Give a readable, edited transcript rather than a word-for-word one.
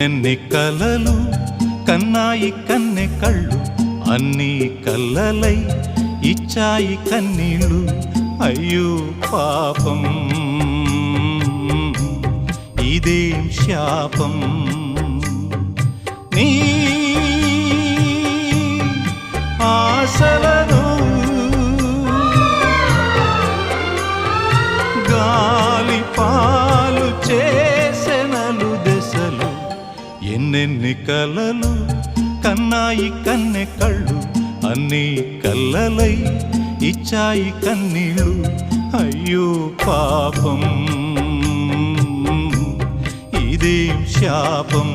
ఎన్ని కలలు కన్నాయి కన్నె కళ్ళు అన్నీ కల్లలై ఇచ్చాయి కన్నీళ్ళు. అయ్యో పాపం ఇదేం శాపం. నీ ఆశలను గాలి పాలు చేసెనలు దశలు. ఎన్నెన్ని కలలు కన్నాయి కన్నె కళ్ళు అన్నీ కల్లలై ఇచ్చాయి కన్నీళ్ళు. అయ్యో పాపం ఇదేం శాపం.